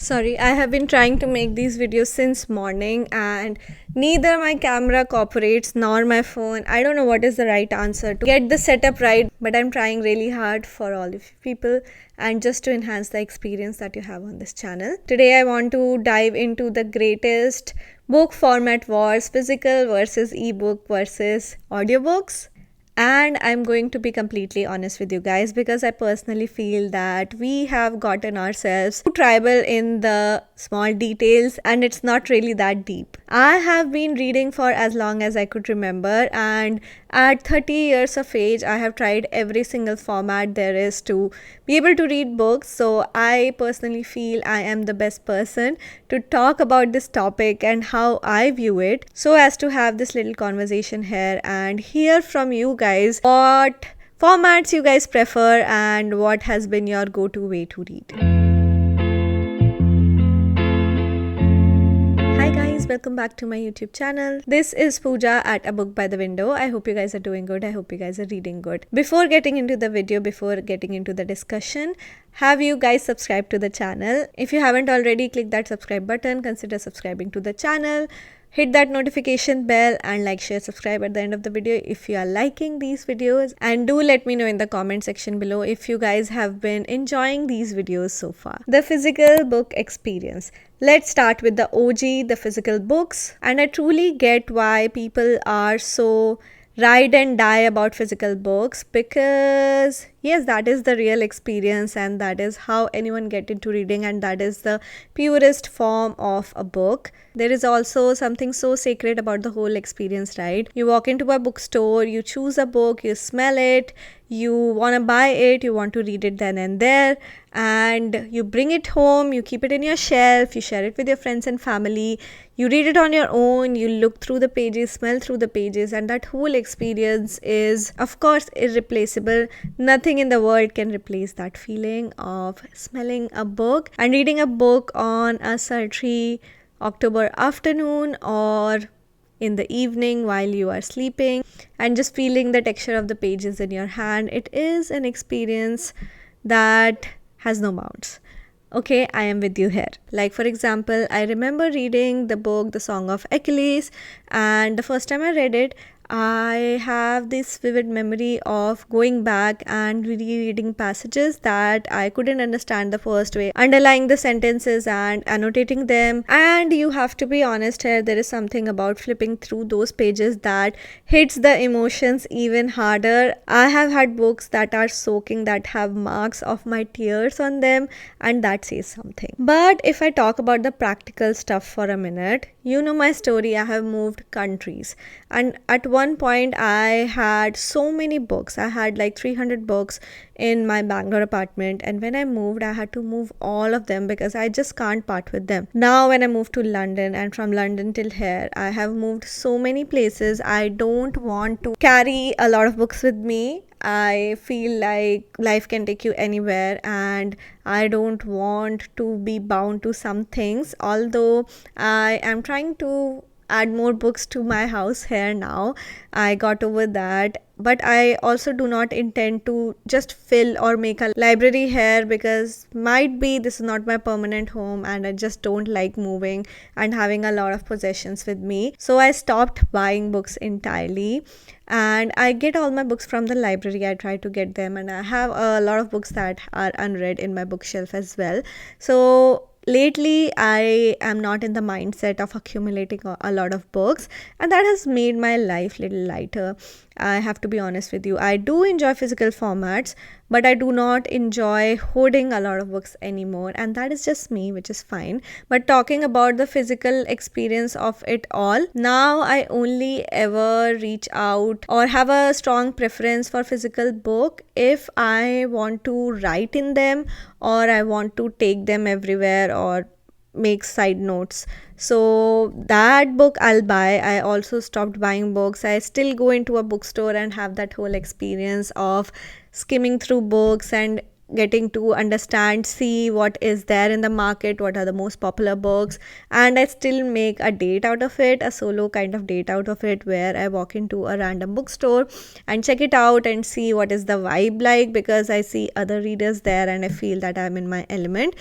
Sorry, I have been trying to make these videos since morning and neither my camera cooperates nor my phone. I don't know what is the right answer to get the setup right, but I'm trying really hard for all of you people and just to enhance the experience that you have on this channel. Today I want to dive into the greatest book format wars, physical versus ebook versus audiobooks. And I'm going to be completely honest with you guys because I personally feel that we have gotten ourselves too tribal in the small details and it's not really that deep. I have been reading for as long as I could remember, and at 30 years of age, I have tried every single format there is to be able to read books. So I personally feel I am the best person to talk about this topic and how I view it, so as to have this little conversation here and hear from you guys what formats you guys prefer and what has been your go-to way to read. Hi guys, welcome back to my YouTube channel. This is Pooja at A Book by the Window. I hope you guys are doing good. I hope you guys are reading good. Before getting into the video, before getting into the discussion, have you guys subscribed to the channel? If you haven't already, click that subscribe button. Consider subscribing to the channel. Hit that notification bell and like, share, subscribe at the end of the video if you are liking these videos. And do let me know in the comment section below if you guys have been enjoying these videos so far. The physical book experience. Let's start with the OG, the physical books. And I truly get why people are so ride and die about physical books, because yes, that is the real experience and that is how anyone get into reading, and that is the purest form of a book. There is also something so sacred about the whole experience, right? You walk into a bookstore, you choose a book, you smell it, you want to buy it, you want to read it then and there, and you bring it home, you keep it in your shelf, you share it with your friends and family, you read it on your own, you look through the pages, smell through the pages, and that whole experience is of course irreplaceable. Nothing in the world can replace that feeling of smelling a book and reading a book on a sultry October afternoon or in the evening while you are sleeping, and just feeling the texture of the pages in your hand. It is an experience that has no bounds. Okay, I am with you here. Like for example, I remember reading the book The Song of Achilles, and the first time I read it, I have this vivid memory of going back and rereading passages that I couldn't understand the first way, underlying the sentences and annotating them. And you have to be honest here, there is something about flipping through those pages that hits the emotions even harder. I have had books that are soaking, that have marks of my tears on them, and that says something. But if I talk about the practical stuff for a minute, you know my story. I have moved countries, and at one point I had so many books. I had like 300 books in my Bangalore apartment, and when I moved I had to move all of them because I just can't part with them. Now when I moved to London, and from London till here, I have moved so many places. I don't want to carry a lot of books with me. I feel like life can take you anywhere, and I don't want to be bound to some things, although I am trying to add more books to my house here now. I got over that, but I also do not intend to just fill or make a library here, because might be this is not my permanent home and I just don't like moving and having a lot of possessions with me. So I stopped buying books entirely, and I get all my books from the library. I try to get them, and I have a lot of books that are unread in my bookshelf as well. So lately I am not in the mindset of accumulating a lot of books, and that has made my life little lighter. I have to be honest with you, I do enjoy physical formats, but I do not enjoy hoarding a lot of books anymore, and that is just me, which is fine. But talking about the physical experience of it all, now I only ever reach out or have a strong preference for physical book if I want to write in them, or I want to take them everywhere, or make side notes. So that book I'll buy. I also stopped buying books. I still go into a bookstore and have that whole experience of skimming through books and getting to understand, see what is there in the market, what are the most popular books, and I still make a date out of it, a solo kind of date out of it, where I walk into a random bookstore and check it out and see what is the vibe like, because I see other readers there and I feel that I'm in my element.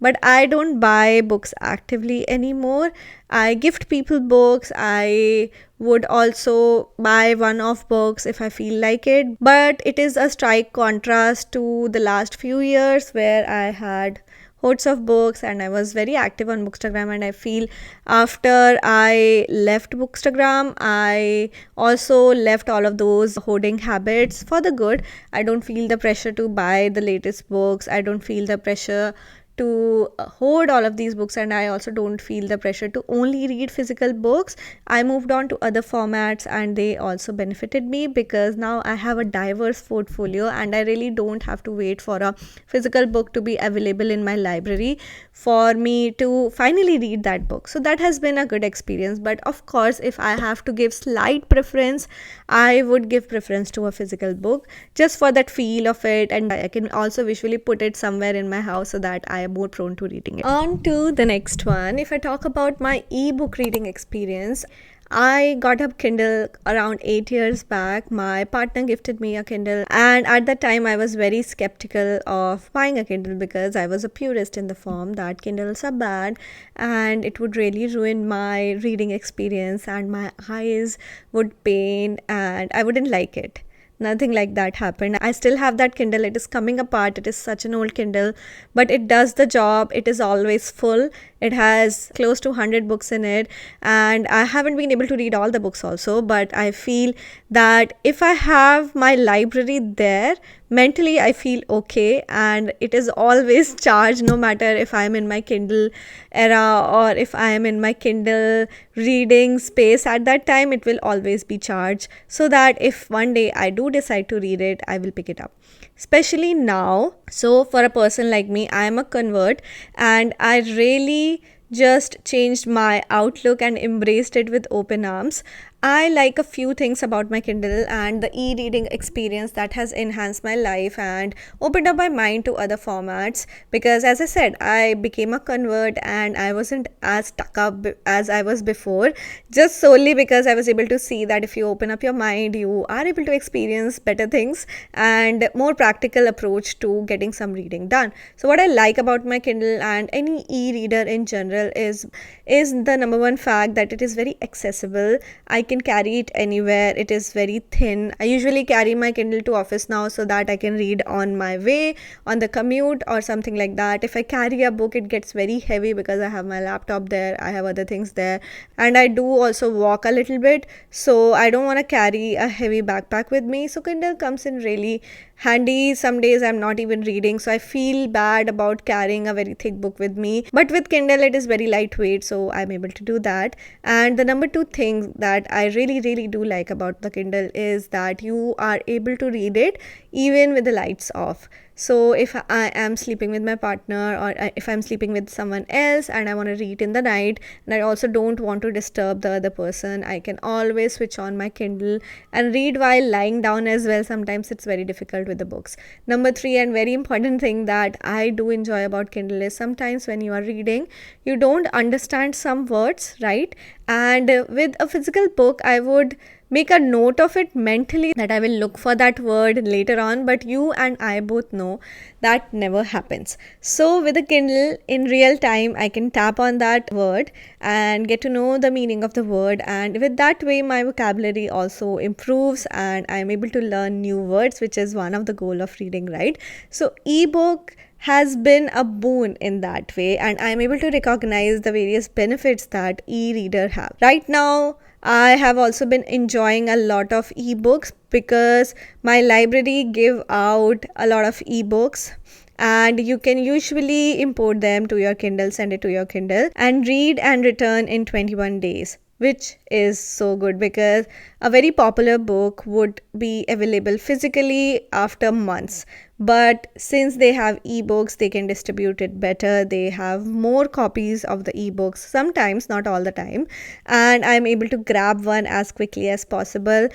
but I don't buy books actively anymore. I gift people books. I would also buy one-off books if I feel like it, but it is a strike contrast to the last few years where I had hordes of books and I was very active on Bookstagram. And I feel after I left Bookstagram, I also left all of those hoarding habits for the good. I don't feel the pressure to buy the latest books. I don't feel the pressure to hoard all of these books, and I also don't feel the pressure to only read physical books. I moved on to other formats and they also benefited me because now I have a diverse portfolio and I really don't have to wait for a physical book to be available in my library for me to finally read that book. So that has been a good experience. But of course, if I have to give slight preference, I would give preference to a physical book just for that feel of it, and I can also visually put it somewhere in my house so that I am more prone to reading it. On to the next one. If I talk about my ebook reading experience, I got a Kindle around 8 years back. My partner gifted me a Kindle, and at that time I was very skeptical of buying a Kindle because I was a purist in the form that Kindles are bad and it would really ruin my reading experience and my eyes would pain and I wouldn't like it. Nothing like that happened. I still have that Kindle. It is coming apart. It is such an old Kindle, but it does the job. It is always full. It has close to 100 books in it, and I haven't been able to read all the books also, but I feel that if I have my library there, mentally I feel okay, and it is always charged no matter if I'm in my Kindle era or if I am in my Kindle reading space. At that time it will always be charged, so that if one day I do decide to read it, I will pick it up, especially now. So for a person like me, I am a convert and I really just changed my outlook and embraced it with open arms. I like a few things about my Kindle and the e-reading experience that has enhanced my life and opened up my mind to other formats, because as I said, I became a convert and I wasn't as stuck up as I was before, just solely because I was able to see that if you open up your mind, you are able to experience better things and more practical approach to getting some reading done. So what I like about my Kindle and any e-reader in general is the number one fact that it is very accessible. I can carry it anywhere. It is very thin. I usually carry my Kindle to office now so that I can read on my way, on the commute or something like that. If I carry a book, it gets very heavy because I have my laptop there, I have other things there, and I do also walk a little bit, so I don't want to carry a heavy backpack with me. So Kindle comes in really handy. Some days I'm not even reading, so I feel bad about carrying a very thick book with me, but with Kindle it is very lightweight, so I'm able to do that. And the number two thing that I really do like about the Kindle is that you are able to read it even with the lights off. So if I am sleeping with my partner or if I'm sleeping with someone else and I want to read in the night and I also don't want to disturb the other person, I can always switch on my Kindle and read while lying down as well. Sometimes it's very difficult with the books. Number three, and very important thing that I do enjoy about Kindle is sometimes when you are reading, you don't understand some words, right? And with a physical book, I would make a note of it mentally that I will look for that word later on, but you and I both know that never happens. So with a Kindle, in real time I can tap on that word and get to know the meaning of the word, and with that way my vocabulary also improves and I'm able to learn new words, which is one of the goal of reading, right? So ebook has been a boon in that way, and I'm able to recognize the various benefits that e-reader have. Right now I have also been enjoying a lot of ebooks because my library give out a lot of ebooks, and you can usually import them to your Kindle, send it to your Kindle and read and return in 21 days, which is so good because a very popular book would be available physically after months. But since they have ebooks, they can distribute it better. They have more copies of the ebooks, sometimes, not all the time, and I'm able to grab one as quickly as possible.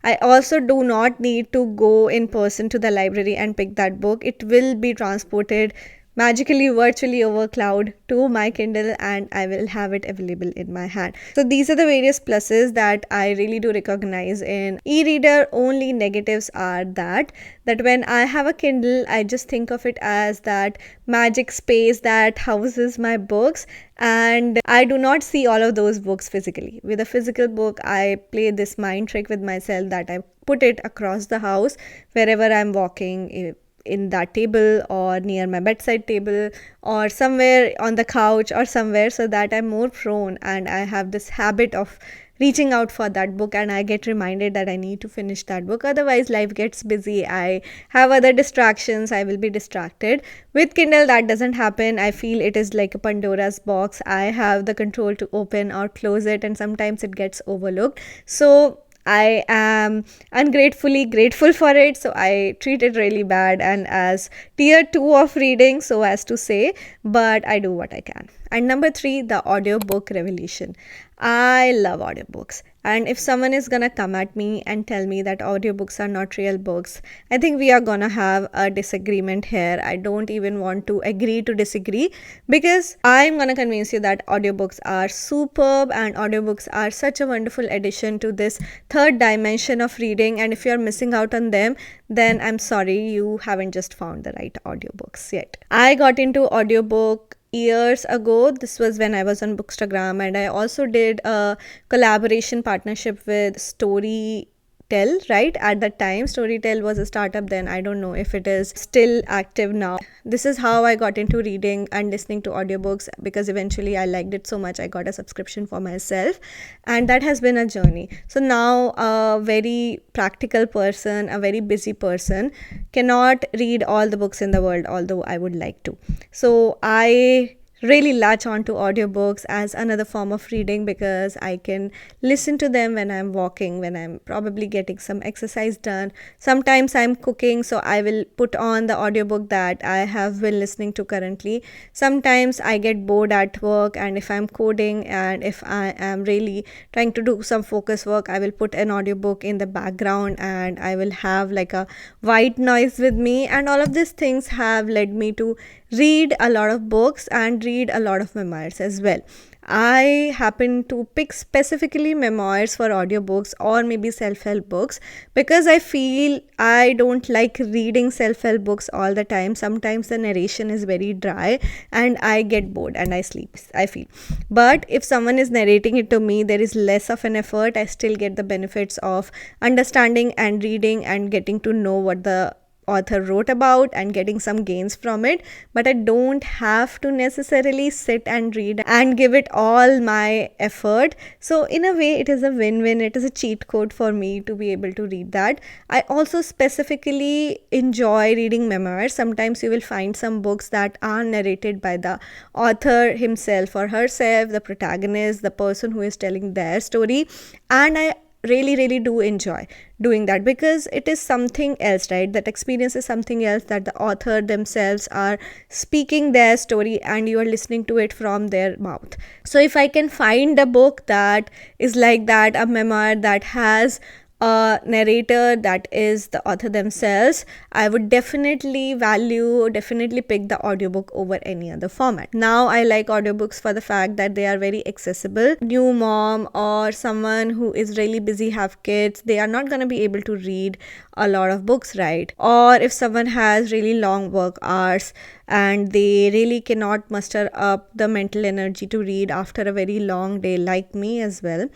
I also do not need to go in person to the library and pick that book. It will be transported magically virtually over cloud to my Kindle, and I will have it available in my hand. So these are the various pluses that I really do recognize in e-reader. Only negatives are that when I have a Kindle, I just think of it as that magic space that houses my books, and I do not see all of those books physically. With a physical book, I play this mind trick with myself that I put it across the house wherever I'm walking, in that table or near my bedside table or somewhere on the couch or somewhere, so that I'm more prone and I have this habit of reaching out for that book, and I get reminded that I need to finish that book. Otherwise, life gets busy. I have other distractions. I will be distracted. With Kindle, that doesn't happen. I feel it is like a Pandora's box. I have the control to open or close it, and sometimes it gets overlooked. So I am ungratefully grateful for it, so I treat it really bad and as tier 2 of reading, so as to say, but I do what I can. And number 3, the audiobook revolution. I love audiobooks. And if someone is gonna come at me and tell me that audiobooks are not real books, I think we are gonna have a disagreement here. I don't even want to agree to disagree, because I'm gonna convince you that audiobooks are superb and audiobooks are such a wonderful addition to this third dimension of reading. And if you're missing out on them, then I'm sorry, you haven't just found the right audiobooks yet. I got into audiobook years ago. This was when I was on Bookstagram, and I also did a collaboration partnership with Storytel, right? At that time, Storytel was a startup then. I don't know if it is still active now. This is how I got into reading and listening to audiobooks, because eventually I liked it so much I got a subscription for myself, and that has been a journey. So now a very practical person, a very busy person cannot read all the books in the world, although I would like to. So I really latch on to audiobooks as another form of reading, because I can listen to them when I'm walking, when I'm probably getting some exercise done. Sometimes I'm cooking, so I will put on the audiobook that I have been listening to currently. Sometimes I get bored at work, and if I'm coding and if I am really trying to do some focus work, I will put an audiobook in the background and I will have like a white noise with me. And all of these things have led me to read a lot of books and read a lot of memoirs as well. I happen to pick specifically memoirs for audiobooks or maybe self-help books, because I feel I don't like reading self-help books all the time. Sometimes the narration is very dry and I get bored and I sleep, I feel. But if someone is narrating it to me, there is less of an effort. I still get the benefits of understanding and reading and getting to know what the author wrote about and getting some gains from it, but I don't have to necessarily sit and read and give it all my effort. So in a way, it is a win-win. It is a cheat code for me to be able to read that. I also specifically enjoy reading memoirs. Sometimes you will find some books that are narrated by the author himself or herself, the protagonist, the person who is telling their story, and I really do enjoy doing that, because it is something else, right? That experience is something else, that the author themselves are speaking their story and you are listening to it from their mouth. So if I can find a book that is like that, a memoir that has a narrator that is the author themselves, I would definitely pick the audiobook over any other format. Now I like audiobooks for the fact that they are very accessible. New mom or someone who is really busy, have kids, they are not going to be able to read a lot of books, right? Or if someone has really long work hours and they really cannot muster up the mental energy to read after a very long day, like me as well,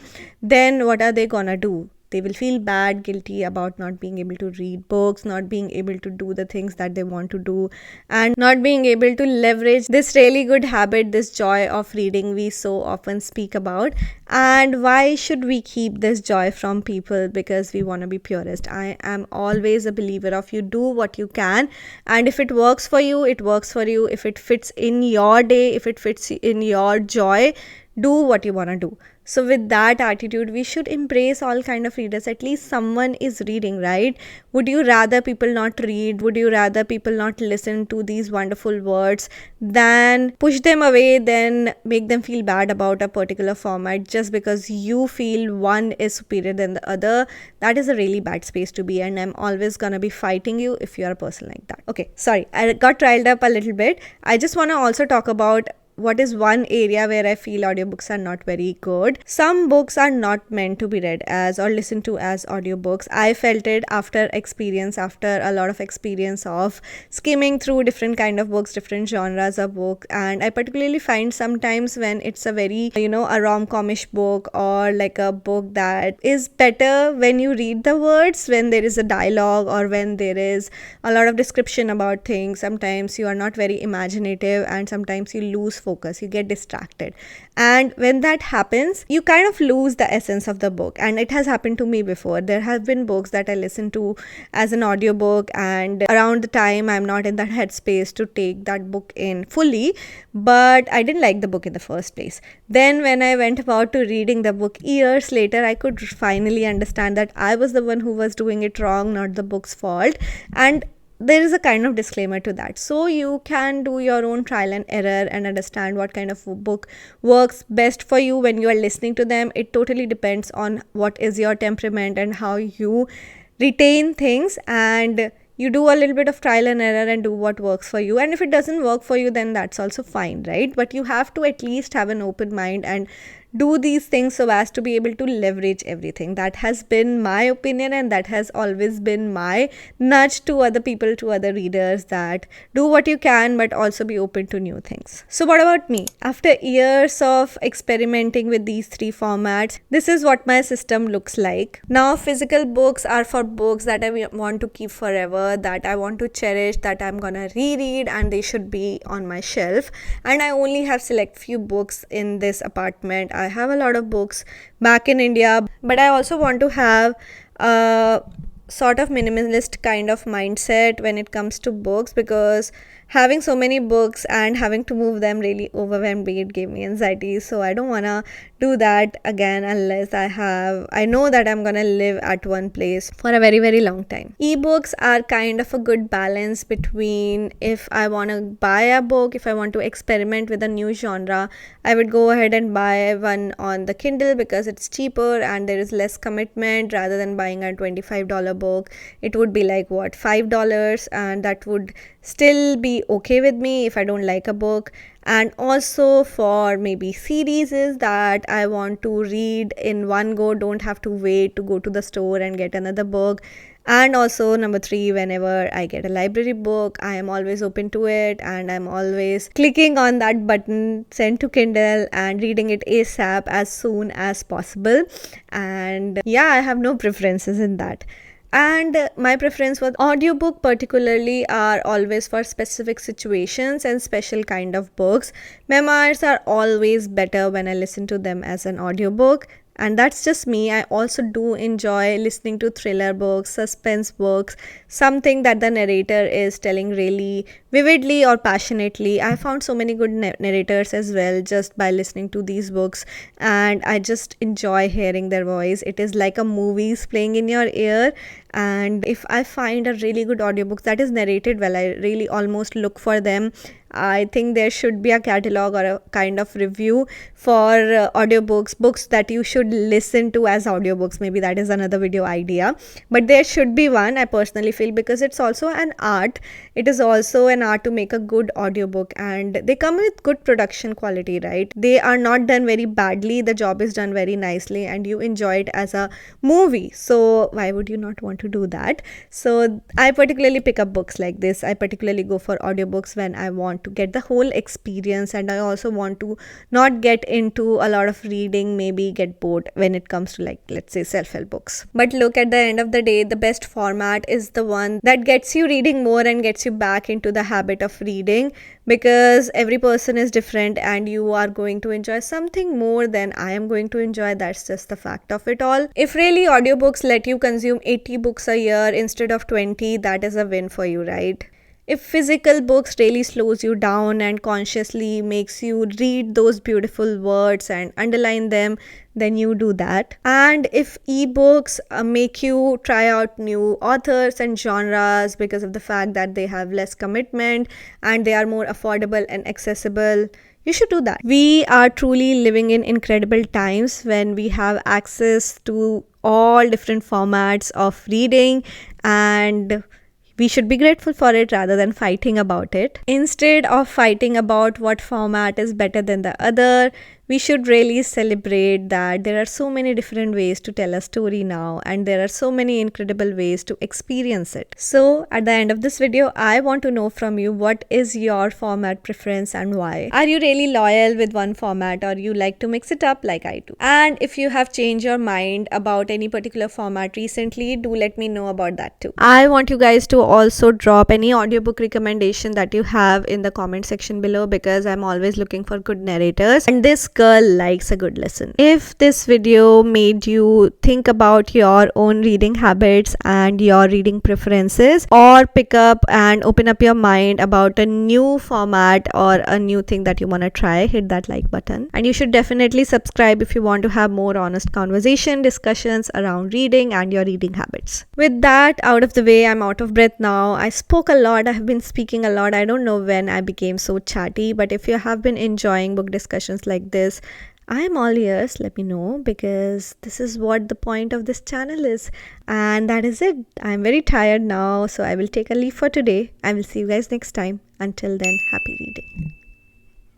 then what are they gonna do? They will feel bad, guilty about not being able to read books, not being able to do the things that they want to do, and not being able to leverage this really good habit, this joy of reading we so often speak about. And why should we keep this joy from people? Because we want to be purist. I am always a believer of you do what you can, and if it works for you, it works for you. If it fits in your day, if it fits in your joy, do what you want to do. So with that attitude, we should embrace all kind of readers. At least someone is reading, right? Would you rather people not read? Would you rather people not listen to these wonderful words than push them away, then make them feel bad about a particular format just because you feel one is superior than the other? That is a really bad space to be, and I'm always gonna be fighting you if you're a person like that. Okay, sorry, I got riled up a little bit. I just want to also talk about what is one area where I feel audiobooks are not very good. Some books are not meant to be read as or listened to as audiobooks. I felt it after a lot of experience of skimming through different kind of books, different genres of books. And I particularly find sometimes when it's a very, a rom-comish book, or like a book that is better when you read the words, when there is a dialogue or when there is a lot of description about things. Sometimes you are not very imaginative, and sometimes you lose focus, you get distracted, and when that happens, you kind of lose the essence of the book. And it has happened to me before. There have been books that I listened to as an audiobook, and around the time I'm not in that headspace to take that book in fully, but I didn't like the book in the first place. Then when I went about to reading the book years later, I could finally understand that I was the one who was doing it wrong, not the book's fault. And there is a kind of disclaimer to that, so you can do your own trial and error and understand what kind of book works best for you when you are listening to them. It totally depends on what is your temperament and how you retain things, and you do a little bit of trial and error and do what works for you. And if it doesn't work for you, then that's also fine, right? But you have to at least have an open mind and do these things so as to be able to leverage everything. That has been my opinion, and that has always been my nudge to other people, to other readers, that do what you can but also be open to new things. So what about me? After years of experimenting with these three formats, this is what my system looks like. Now, physical books are for books that I want to keep forever, that I want to cherish, that I'm gonna reread, and they should be on my shelf. And I only have select few books in this apartment. I have a lot of books back in India, but I also want to have a sort of minimalist kind of mindset when it comes to books, because having so many books and having to move them really overwhelmed me. It gave me anxiety, so I don't want to do that again unless I know that I'm gonna live at one place for a very, very long time. Ebooks are kind of a good balance between, if I want to buy a book, if I want to experiment with a new genre, I would go ahead and buy one on the Kindle because it's cheaper and there is less commitment, rather than buying a $25 book. It would be like what, $5, and that would still be okay with me if I don't like a book. And also for maybe series is that I want to read in one go, don't have to wait to go to the store and get another book. And also number 3, whenever I get a library book, I am always open to it, and I'm always clicking on that button send to Kindle and reading it ASAP as soon as possible. And yeah, I have no preferences in that. And my preference for audiobook particularly are always for specific situations and special kind of books. Memoirs are always better when I listen to them as an audiobook. And that's just me. I also do enjoy listening to thriller books, suspense books, something that the narrator is telling really vividly or passionately. I found so many good narrators as well just by listening to these books, and I just enjoy hearing their voice. It is like a movie's playing in your ear. And if I find a really good audiobook that is narrated well, I really almost look for them. I think there should be a catalog or a kind of review for audiobooks, books that you should listen to as audiobooks. Maybe that is another video idea, but there should be one, I personally feel, because it's also an art. It is also an art to make a good audiobook, and they come with good production quality, right? They are not done very badly. The job is done very nicely and you enjoy it as a movie. So why would you not want to do that? So I particularly pick up books like this. I particularly go for audiobooks when I want to get the whole experience, and I also want to not get into a lot of reading, maybe get bored when it comes to, like, let's say self-help books. But look, at the end of the day, the best format is the one that gets you reading more and gets you back into the habit of reading, because every person is different and you are going to enjoy something more than I am going to enjoy. That's just the fact of it all. If really audiobooks let you consume 80 books a year instead of 20, that is a win for you, right? If physical books really slows you down and consciously makes you read those beautiful words and underline them, then you do that. And if ebooks make you try out new authors and genres because of the fact that they have less commitment and they are more affordable and accessible, you should do that. We are truly living in incredible times when we have access to all different formats of reading, and we should be grateful for it rather than fighting about it. Instead of fighting about what format is better than the other, we should really celebrate that there are so many different ways to tell a story now, and there are so many incredible ways to experience it. So at the end of this video, I want to know from you, what is your format preference and why? Are you really loyal with one format, or you like to mix it up like I do? And if you have changed your mind about any particular format recently, do let me know about that too. I want you guys to also drop any audiobook recommendation that you have in the comment section below, because I'm always looking for good narrators, and this girl likes a good listen. If this video made you think about your own reading habits and your reading preferences, or pick up and open up your mind about a new format or a new thing that you want to try, hit that like button. And you should definitely subscribe if you want to have more honest conversation, discussions around reading and your reading habits. With that out of the way, I'm out of breath now. I spoke a lot. I have been speaking a lot. I don't know when I became so chatty, but if you have been enjoying book discussions like this, I am all ears. Let me know, because this is what the point of this channel is. And that is it. I'm very tired now, so I will take a leave for today. I will see you guys next time. Until then, happy reading.